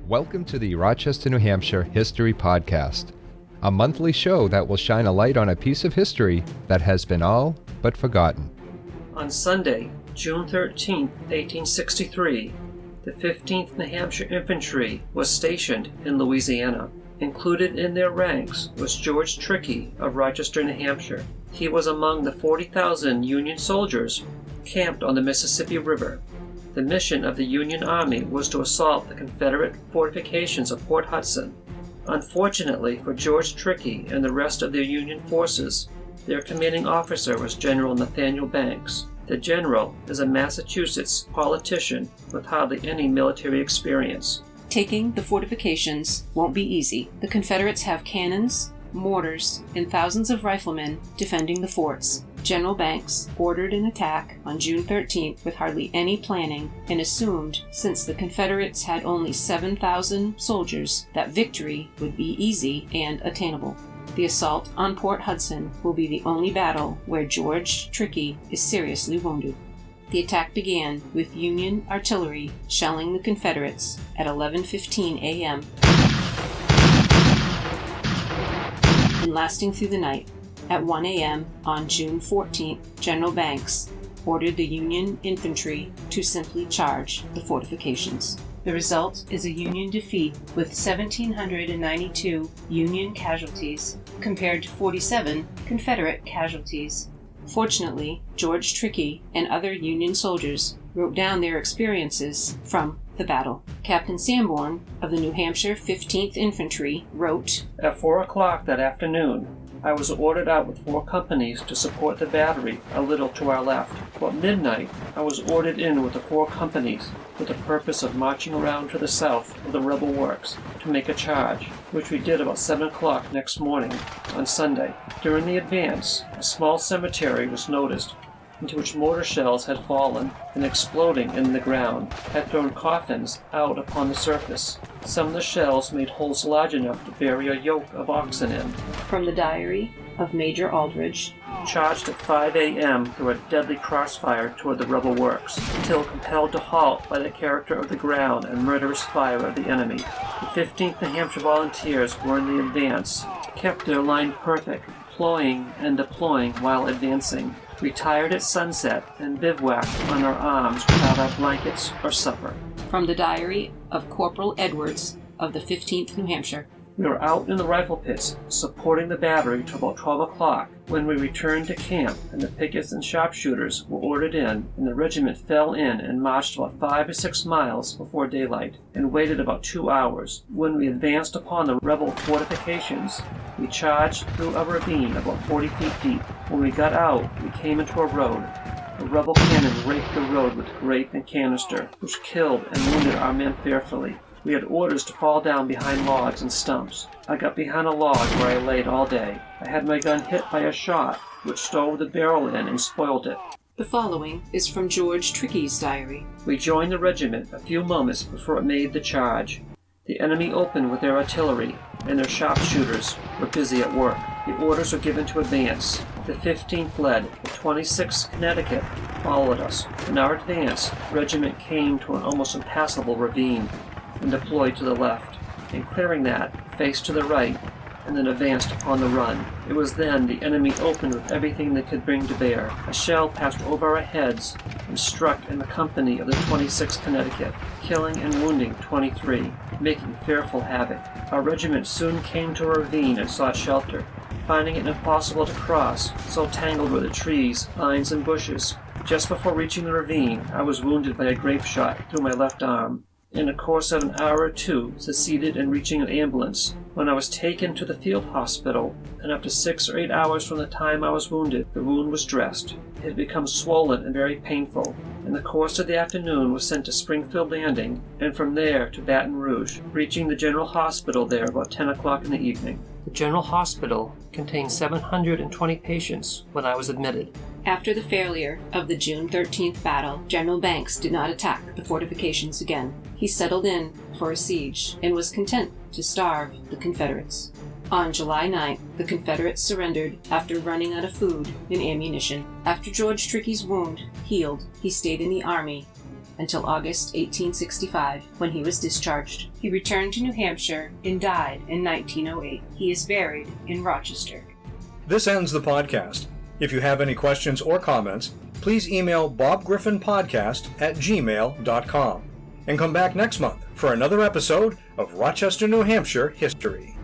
Welcome to the Rochester, New Hampshire History Podcast, a monthly show that will shine a light on a piece of history that has been all but forgotten. On Sunday, June 13, 1863, the 15th New Hampshire Infantry was stationed in Louisiana. Included in their ranks was George Trickey of Rochester, New Hampshire. He was among the 40,000 Union soldiers camped on the Mississippi River. The mission of the Union Army was to assault the Confederate fortifications of Port Hudson. Unfortunately for George Trickey and the rest of their Union forces, their commanding officer was General Nathaniel Banks. The general is a Massachusetts politician with hardly any military experience. Taking the fortifications won't be easy. The Confederates have cannons, mortars, and thousands of riflemen defending the forts. General Banks ordered an attack on June 13th with hardly any planning and assumed, since the Confederates had only 7,000 soldiers, that victory would be easy and attainable. The assault on Port Hudson will be the only battle where George Trickey is seriously wounded. The attack began with Union artillery shelling the Confederates at 11:15 a.m. and lasting through the night. At 1 a.m. on June 14th, General Banks ordered the Union Infantry to simply charge the fortifications. The result is a Union defeat with 1,792 Union casualties compared to 47 Confederate casualties. Fortunately, George Trickey and other Union soldiers wrote down their experiences from the battle. Captain Sanborn of the New Hampshire 15th Infantry wrote, At 4 o'clock that afternoon, I was ordered out with 4 companies to support the battery a little to our left. About midnight, I was ordered in with the 4 companies with the purpose of marching around to the south of the rebel works to make a charge, which we did about 7 o'clock next morning on Sunday. During the advance, a small cemetery was noticed into which mortar shells had fallen and exploding in the ground had thrown coffins out upon the surface. Some of the shells made holes large enough to bury a yoke of oxen in. From the diary of Major Aldridge, charged at 5 a.m. through a deadly crossfire toward the rebel works, until compelled to halt by the character of the ground and murderous fire of the enemy. The 15th New Hampshire Volunteers were in the advance, kept their line perfect, deploying and deploying while advancing, retired at sunset, and bivouacked on our arms without our blankets or supper. From the diary of Corporal Edwards of the 15th New Hampshire, we were out in the rifle pits, supporting the battery till about 12 o'clock, when we returned to camp, and the pickets and sharpshooters were ordered in, and the regiment fell in and marched about 5 or 6 miles before daylight, and waited about 2 hours. When we advanced upon the rebel fortifications, we charged through a ravine about 40 feet deep. When we got out, we came into a road. The rebel cannon raked the road with grape and canister, which killed and wounded our men fearfully. We had orders to fall down behind logs and stumps. I got behind a log where I laid all day. I had my gun hit by a shot, which stove the barrel in and spoiled it. The following is from George Trickey's diary. We joined the regiment a few moments before it made the charge. The enemy opened with their artillery, and their sharpshooters were busy at work. The orders were given to advance. The 15th led. The 26th Connecticut followed us. In our advance, the regiment came to an almost impassable ravine and deployed to the left, and clearing that, faced to the right, and then advanced upon the run. It was then the enemy opened with everything they could bring to bear. A shell passed over our heads and struck in the company of the 26th Connecticut, killing and wounding 23, making fearful havoc. Our regiment soon came to a ravine and sought shelter, finding it impossible to cross, so tangled were the trees, vines, and bushes. Just before reaching the ravine, I was wounded by a grape shot through my left arm. In the course of an hour or two, succeeded in reaching an ambulance, when I was taken to the field hospital, and after 6 or 8 hours from the time I was wounded, the wound was dressed. It had become swollen and very painful. In the course of the afternoon was sent to Springfield Landing, and from there to Baton Rouge, reaching the General Hospital there about 10 o'clock in the evening. The General Hospital contained 720 patients when I was admitted. After the failure of the June 13th battle, General Banks did not attack the fortifications again. He settled in for a siege and was content to starve the Confederates. On July 9th, the Confederates surrendered after running out of food and ammunition. After George Trickey's wound healed, he stayed in the Army until August 1865, when he was discharged. He returned to New Hampshire and died in 1908. He is buried in Rochester. This ends the podcast. If you have any questions or comments, please email bobgriffinpodcast@gmail.com and come back next month for another episode of Rochester, New Hampshire History.